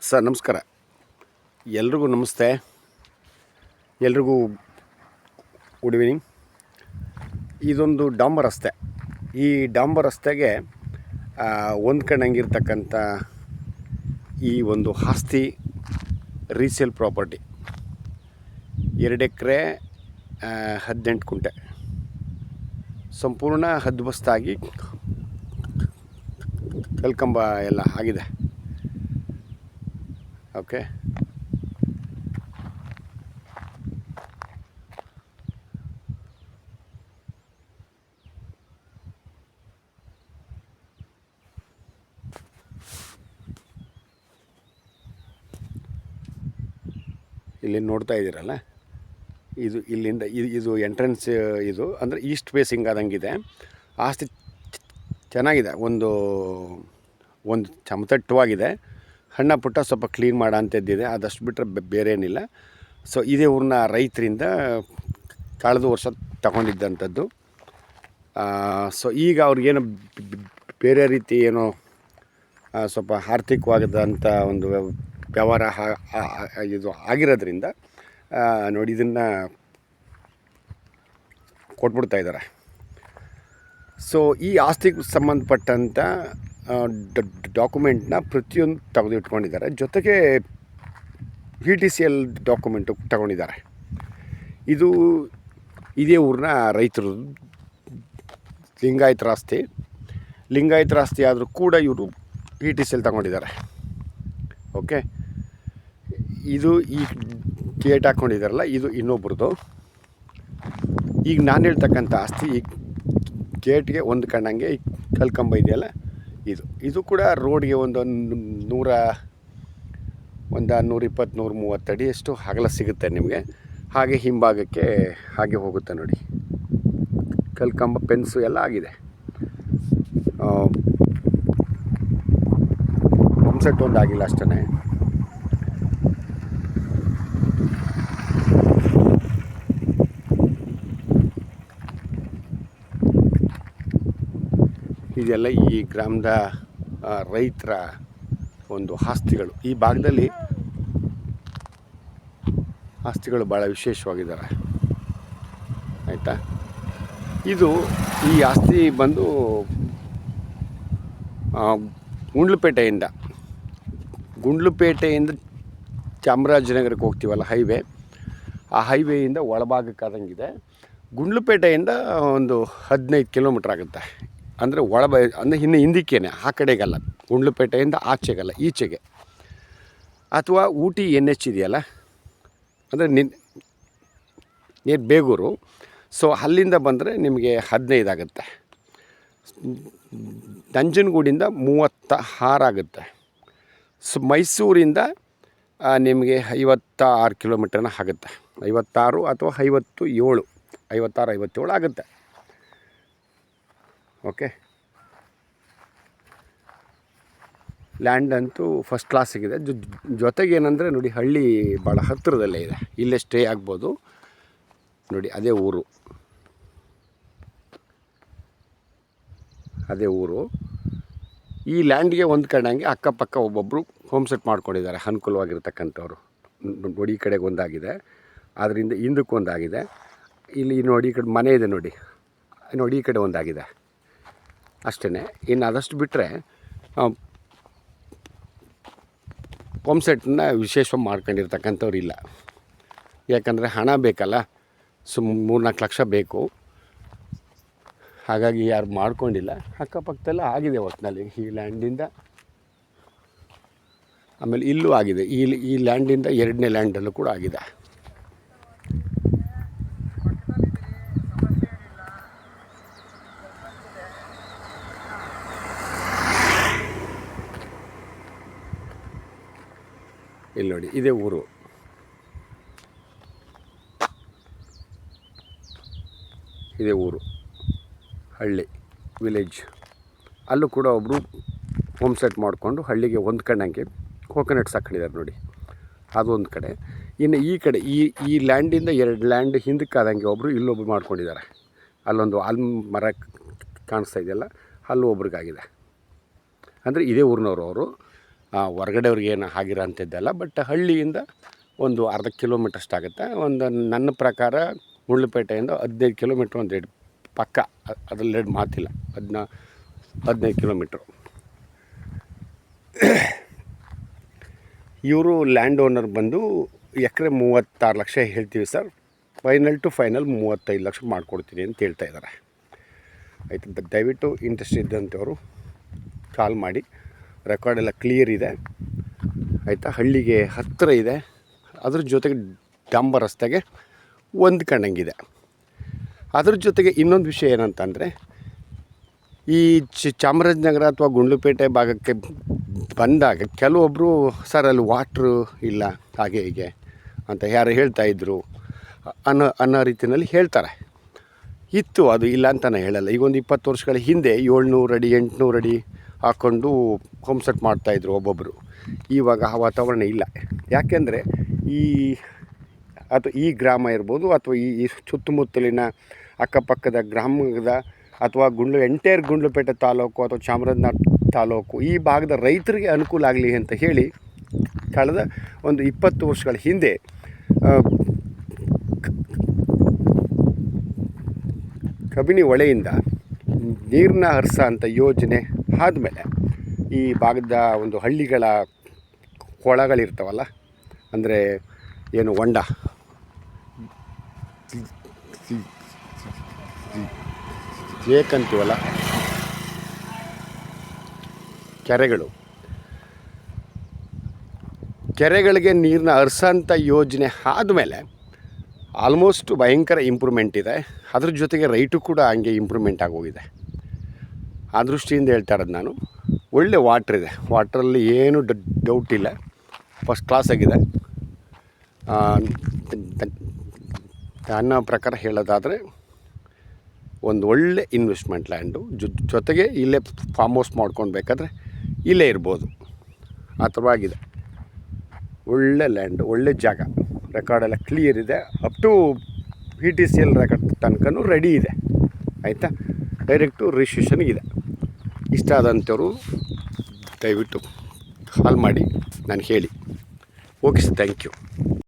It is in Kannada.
ಸರ್ ನಮಸ್ಕಾರ. ಎಲ್ರಿಗೂ ನಮಸ್ತೆ. ಎಲ್ರಿಗೂ ಗುಡ್ ಈವ್ನಿಂಗ್. ಇದೊಂದು ಡಾಂಬರ್ ರಸ್ತೆ. ಈ ಡಾಂಬರ್ ರಸ್ತೆಗೆ ಹೊಂದ್ಕೊಂಡಂಗಿರ್ತಕ್ಕಂಥ ಈ ಒಂದು ಆಸ್ತಿ ರೀಸೇಲ್ ಪ್ರಾಪರ್ಟಿ 2 ಎಕರೆ 18 ಕುಂಟೆ ಸಂಪೂರ್ಣ ಹದ್ಬಸ್ತಾಗಿ ಕಲ್ಕಂಬ ಎಲ್ಲ ಆಗಿದೆ. ಓಕೆ, ಇಲ್ಲಿ ನೋಡ್ತಾ ಇದ್ದೀರಲ್ಲ, ಇದು ಇಲ್ಲಿಂದ ಇದು ಎಂಟ್ರೆನ್ಸ್. ಇದು ಅಂದರೆ ಈಸ್ಟ್ ಫೇಸಿಂಗ್ ಆದಂಗಿದೆ. ಆಸ್ತಿ ಚೆನ್ನಾಗಿದೆ, ಒಂದು ಸಮತಟ್ಟವಾಗಿದೆ. ಸಣ್ಣ ಪುಟ್ಟ ಸ್ವಲ್ಪ ಕ್ಲೀನ್ ಮಾಡೋ ಅಂಥದ್ದಿದೆ, ಅದಷ್ಟು ಬಿಟ್ಟರೆ ಬೇರೆ ಏನಿಲ್ಲ. ಸೊ ಇದೇ ಊರನ್ನ ರೈತರಿಂದ ಕಳೆದ ವರ್ಷ ತಗೊಂಡಿದ್ದಂಥದ್ದು. ಸೊ ಈಗ ಅವ್ರಿಗೇನು ಬೇರೆ ರೀತಿ ಏನೋ ಸ್ವಲ್ಪ ಆರ್ಥಿಕವಾದಂಥ ಒಂದು ವ್ಯವಹಾರ ಇದು ಆಗಿರೋದ್ರಿಂದ ನೋಡಿ ಇದನ್ನು ಕೊಟ್ಬಿಡ್ತಾಯಿದ್ದಾರೆ. ಸೊ ಈ ಆಸ್ತಿಗೆ ಸಂಬಂಧಪಟ್ಟಂಥ ಡಾಕ್ಯುಮೆಂಟ್ನ ಪ್ರತಿಯೊಂದು ತೆಗೆದು ಇಟ್ಕೊಂಡಿದ್ದಾರೆ. ಜೊತೆಗೆ VTCL ಡಾಕ್ಯುಮೆಂಟು ತಗೊಂಡಿದ್ದಾರೆ. ಇದು ಇದೇ ಊರಿನ ರೈತರು, ಲಿಂಗಾಯತರ ಆಸ್ತಿ ಆದರೂ ಕೂಡ ಇವರು VTCL ತಗೊಂಡಿದ್ದಾರೆ. ಓಕೆ, ಇದು ಈ ಗೇಟ್ ಹಾಕ್ಕೊಂಡಿದ್ದಾರಲ್ಲ, ಇದು ಇನ್ನೊಬ್ರದ್ದು. ಈಗ ನಾನು ಹೇಳ್ತಕ್ಕಂಥ ಆಸ್ತಿ ಈ ಗೇಟ್ಗೆ ಹೊಂದ್ಕೊಂಡಂಗೆ ಈ ಕಲ್ಕಂಬ ಇದೆಯಲ್ಲ, ಇದು ಕೂಡ ರೋಡ್ಗೆ ಒಂದು 120-130 ಅಡಿಯಷ್ಟು ಅಗಲ ಸಿಗುತ್ತೆ ನಿಮಗೆ. ಹಾಗೆ ಹಿಂಭಾಗಕ್ಕೆ ಹಾಗೆ ಹೋಗುತ್ತೆ ನೋಡಿ, ಕಲ್ಕಂಬ ಪೆನ್ಸು ಎಲ್ಲ ಆಗಿದೆ. ಪಂಪ್ಸೆಟ್ ಒಂದು ಆಗಿಲ್ಲ ಅಷ್ಟೇ. ಇದೆಲ್ಲ ಈ ಗ್ರಾಮದ ರೈತರ ಒಂದು ಆಸ್ತಿಗಳು. ಈ ಭಾಗದಲ್ಲಿ ಆಸ್ತಿಗಳು ಭಾಳ ವಿಶೇಷವಾಗಿದ್ದಾರೆ, ಆಯಿತಾ. ಈ ಆಸ್ತಿ ಬಂದು ಗುಂಡ್ಲುಪೇಟೆಯಿಂದ ಚಾಮರಾಜನಗರಕ್ಕೆ ಹೋಗ್ತೀವಲ್ಲ ಹೈವೇ, ಆ ಹೈವೇಯಿಂದ ಒಳಭಾಗಕ್ಕಾದಂಗಿದೆ. ಗುಂಡ್ಲುಪೇಟೆಯಿಂದ ಒಂದು 15 ಕಿಲೋಮೀಟ್ರ್ ಆಗುತ್ತೆ. ಅಂದರೆ ಅಂದರೆ ಇನ್ನು ಹಿಂದಕ್ಕೇನೆ, ಆ ಕಡೆಗಲ್ಲ, ಗುಂಡ್ಲುಪೇಟೆಯಿಂದ ಆಚೆಗಲ್ಲ, ಈಚೆಗೆ. ಅಥವಾ ಊಟಿ NH ಇದೆಯಲ್ಲ, ಅಂದರೆ ನೀರು ಬೇಗೂರು. ಸೊ ಅಲ್ಲಿಂದ ಬಂದರೆ ನಿಮಗೆ 15 ಆಗುತ್ತೆ. ನಂಜನಗೂಡಿಂದ 36 ಆಗುತ್ತೆ. ಸೊ ಮೈಸೂರಿಂದ ನಿಮಗೆ 56 ಕಿಲೋಮೀಟ್ರನ ಆಗುತ್ತೆ. 56 ಅಥವಾ 57, 56-57 ಆಗುತ್ತೆ. ಓಕೆ, ಲ್ಯಾಂಡ್ ಅಂತೂ ಫಸ್ಟ್ ಕ್ಲಾಸಿಗಿದೆ. ಜೊತೆಗೆ ಏನಂದರೆ ನೋಡಿ, ಹಳ್ಳಿ ಭಾಳ ಹತ್ತಿರದಲ್ಲೇ ಇದೆ, ಇಲ್ಲೇ ಸ್ಟೇ ಆಗ್ಬೋದು. ನೋಡಿ ಅದೇ ಊರು. ಈ ಲ್ಯಾಂಡ್ಗೆ ಹೊಂದ್ಕೊಂಡಂಗೆ ಅಕ್ಕಪಕ್ಕ ಒಬ್ಬೊಬ್ಬರು ಹೋಮ್ ಸೆಟ್ ಮಾಡ್ಕೊಂಡಿದ್ದಾರೆ, ಅನುಕೂಲವಾಗಿರ್ತಕ್ಕಂಥವ್ರು. ನೋಡಿ ಈ ಕಡೆಗೆ ಒಂದಾಗಿದೆ, ಅದರಿಂದ ಹಿಂದಕ್ಕೆ ಒಂದಾಗಿದೆ. ಇಲ್ಲಿ ನೋಡಿ ಈ ಕಡೆ ಮನೆ ಇದೆ, ನೋಡಿ ಈ ಕಡೆ ಒಂದಾಗಿದೆ ಅಷ್ಟೇ. ಇನ್ನು ಅದಷ್ಟು ಬಿಟ್ಟರೆ ಪಂಪ್ ಸೆಟ್ಟನ್ನ ವಿಶೇಷವಾಗಿ ಮಾಡ್ಕೊಂಡಿರ್ತಕ್ಕಂಥವ್ರು ಇಲ್ಲ. ಯಾಕಂದರೆ ಹಣ ಬೇಕಲ್ಲ, 3-4 ಲಕ್ಷ ಬೇಕು. ಹಾಗಾಗಿ ಯಾರು ಮಾಡ್ಕೊಂಡಿಲ್ಲ. ಅಕ್ಕಪಕ್ಕದೆಲ್ಲ ಆಗಿದೆ ಒಟ್ಟಿನಲ್ಲಿ ಈ ಲ್ಯಾಂಡಿಂದ. ಆಮೇಲೆ ಇಲ್ಲೂ ಆಗಿದೆ, ಈ ಲ್ಯಾಂಡಿಂದ 2ನೇ ಲ್ಯಾಂಡಲ್ಲೂ ಕೂಡ ಆಗಿದೆ. ಇಲ್ಲಿ ನೋಡಿ, ಇದೇ ಊರು. ಹಳ್ಳಿ ವಿಲೇಜ್. ಅಲ್ಲೂ ಕೂಡ ಒಬ್ಬರು ಹೋಮ್ ಸೆಟ್ ಮಾಡಿಕೊಂಡು ಹಳ್ಳಿಗೆ ಹೊಂದ್ಕೊಂಡಂಗೆ ಕೋಕೋನಟ್ಸ್ ಹಾಕೊಂಡಿದ್ದಾರೆ ನೋಡಿ, ಅದೊಂದು ಕಡೆ. ಇನ್ನು ಈ ಕಡೆ ಈ ಲ್ಯಾಂಡಿಂದ 2 ಲ್ಯಾಂಡ್ ಹಿಂದಕ್ಕಾದಂಗೆ ಒಬ್ಬರು ಇಲ್ಲೊಬ್ರು ಮಾಡ್ಕೊಂಡಿದ್ದಾರೆ. ಅಲ್ಲೊಂದು ಮರ ಕಾಣಿಸ್ತಾ ಇದೆಯಲ್ಲ, ಅಲ್ಲೂ ಒಬ್ರಿಗಾಗಿದೆ. ಅಂದರೆ ಇದೇ ಊರಿನವರು ಅವರು. ಹೊರಗಡೆಯವ್ರಿಗೆ ಏನು ಆಗಿರೋ ಅಂಥದ್ದಲ್ಲ. ಬಟ್ ಹಳ್ಳಿಯಿಂದ ಒಂದು ಅರ್ಧ ಕಿಲೋಮೀಟ್ರ್ ಅಷ್ಟಾಗುತ್ತೆ. ಒಂದು ನನ್ನ ಪ್ರಕಾರ ಗುಂಡ್ಲುಪೇಟೆಯಿಂದ 15 ಕಿಲೋಮೀಟ್ರ್ ಒಂದು ಪಕ್ಕ, ಅದರಲ್ಲಿ 2 ಮಾತಿಲ್ಲ. 15 ಕಿಲೋಮೀಟ್ರು. ಇವರು ಲ್ಯಾಂಡ್ ಓನರ್ ಬಂದು ಎಕರೆ 36 ಲಕ್ಷ ಹೇಳ್ತೀವಿ sir, final to final 35 lakh ಮಾಡಿಕೊಡ್ತೀನಿ ಅಂತ ಹೇಳ್ತಾ ಇದ್ದಾರೆ. ಆಯಿತು, ದಯವಿಟ್ಟು ಇಂಟ್ರೆಸ್ಟ್ ಇದ್ದಂಥವರು ಕಾಲ್ ಮಾಡಿ. ರೆಕಾರ್ಡೆಲ್ಲ ಕ್ಲಿಯರ್ ಇದೆ ಆಯಿತಾ. ಹಳ್ಳಿಗೆ ಹತ್ತಿರ ಇದೆ, ಅದ್ರ ಜೊತೆಗೆ ಡಾಂಬರ್ ರಸ್ತೆಗೆ ಹೊಂದ್ಕೊಂಡಂಗಿದೆ. ಅದ್ರ ಜೊತೆಗೆ ಇನ್ನೊಂದು ವಿಷಯ ಏನಂತಂದರೆ, ಈ ಚಾಮರಾಜನಗರ ಅಥವಾ ಗುಂಡ್ಲುಪೇಟೆ ಭಾಗಕ್ಕೆ ಬಂದಾಗ ಕೆಲವೊಬ್ಬರು ಸರ್ ಅಲ್ಲಿ ವಾಟ್ರು ಇಲ್ಲ ಹಾಗೆ ಹೀಗೆ ಅಂತ ಯಾರು ಹೇಳ್ತಾಯಿದ್ರು ಅನ್ನೋ ರೀತಿಯಲ್ಲಿ ಹೇಳ್ತಾರೆ. ಇತ್ತು, ಅದು ಇಲ್ಲ ಅಂತ ನಾನು ಹೇಳಲ್ಲ. ಈಗ ಒಂದು 20 ವರ್ಷಗಳ ಹಿಂದೆ 700 ಅಡಿ 800 ಅಡಿ ಹಾಕ್ಕೊಂಡು ಹೋಮ್ ಸೆಟ್ ಮಾಡ್ತಾಯಿದ್ರು ಒಬ್ಬೊಬ್ಬರು. ಇವಾಗ ಆ ವಾತಾವರಣ ಇಲ್ಲ. ಯಾಕೆಂದರೆ ಈ ಗ್ರಾಮ ಇರ್ಬೋದು ಅಥವಾ ಈ ಸುತ್ತಮುತ್ತಲಿನ ಅಕ್ಕಪಕ್ಕದ ಗ್ರಾಮದ ಅಥವಾ ಎಂಟೈರ್ ಗುಂಡ್ಲುಪೇಟೆ ತಾಲೂಕು ಅಥವಾ ಚಾಮರಾಜನಗರ ತಾಲೂಕು ಈ ಭಾಗದ ರೈತರಿಗೆ ಅನುಕೂಲ ಆಗಲಿ ಅಂತ ಹೇಳಿ ಕಳೆದ ಒಂದು 20 ವರ್ಷಗಳ ಹಿಂದೆ ಕಬಿನಿ ಹೊಳೆಯಿಂದ ನೀರನ್ನ ಹರಿಸ ಅಂತ ಯೋಜನೆ ಆದಮೇಲೆ ಈ ಭಾಗದ ಒಂದು ಹಳ್ಳಿಗಳ ಕೊಳಗಳಿರ್ತಾವಲ್ಲ, ಅಂದರೆ ಏನು ಹೊಂಡ, ಏಕಂತೀವಲ್ಲ, ಕೆರೆಗಳಿಗೆ ನೀರನ್ನ ಹರಿಸೋಂಥ ಯೋಜನೆ ಆದಮೇಲೆ ಆಲ್ಮೋಸ್ಟ್ ಭಯಂಕರ ಇಂಪ್ರೂವ್ಮೆಂಟ್ ಇದೆ. ಅದ್ರ ಜೊತೆಗೆ ರೈಟು ಕೂಡ ಹಂಗೆ ಇಂಪ್ರೂವ್ಮೆಂಟ್ ಆಗೋಗಿದೆ. ಆ ದೃಷ್ಟಿಯಿಂದ ಹೇಳ್ತಾ ಇರೋದು ನಾನು. ಒಳ್ಳೆ ವಾಟ್ರ್ ಇದೆ, ವಾಟ್ರಲ್ಲಿ ಏನು ಡೌಟ್ ಇಲ್ಲ, ಫಸ್ಟ್ ಕ್ಲಾಸ್ ಆಗಿದೆ. ನನ್ನ ಪ್ರಕಾರ ಹೇಳೋದಾದರೆ ಒಂದು ಒಳ್ಳೆ ಇನ್ವೆಸ್ಟ್ಮೆಂಟ್ ಲ್ಯಾಂಡು. ಜೊತೆಗೆ ಇಲ್ಲೇ ಫಾರ್ಮ್ ಹೌಸ್ ಮಾಡ್ಕೊಂಡು ಬೇಕಾದರೆ ಇಲ್ಲೇ ಇರ್ಬೋದು, ಆ ಥರವಾಗಿದೆ. ಒಳ್ಳೆ ಲ್ಯಾಂಡು, ಒಳ್ಳೆ ಜಾಗ, ರೆಕಾರ್ಡೆಲ್ಲ ಕ್ಲಿಯರ್ ಇದೆ. ಅಪ್ ಟು PTCL ರೆಕಾರ್ಡ್ ತನಕನೂ ರೆಡಿ ಇದೆ ಆಯಿತಾ. ಡೈರೆಕ್ಟು ರಿಜಿಸ್ಟ್ರೇಷನ್ಗಿದೆ. ಇಷ್ಟ ಆದಂಥವ್ರು ದಯವಿಟ್ಟು ಕಾಲ್ ಮಾಡಿ ನಾನು ಹೇಳಿ. Okay sir, thank you.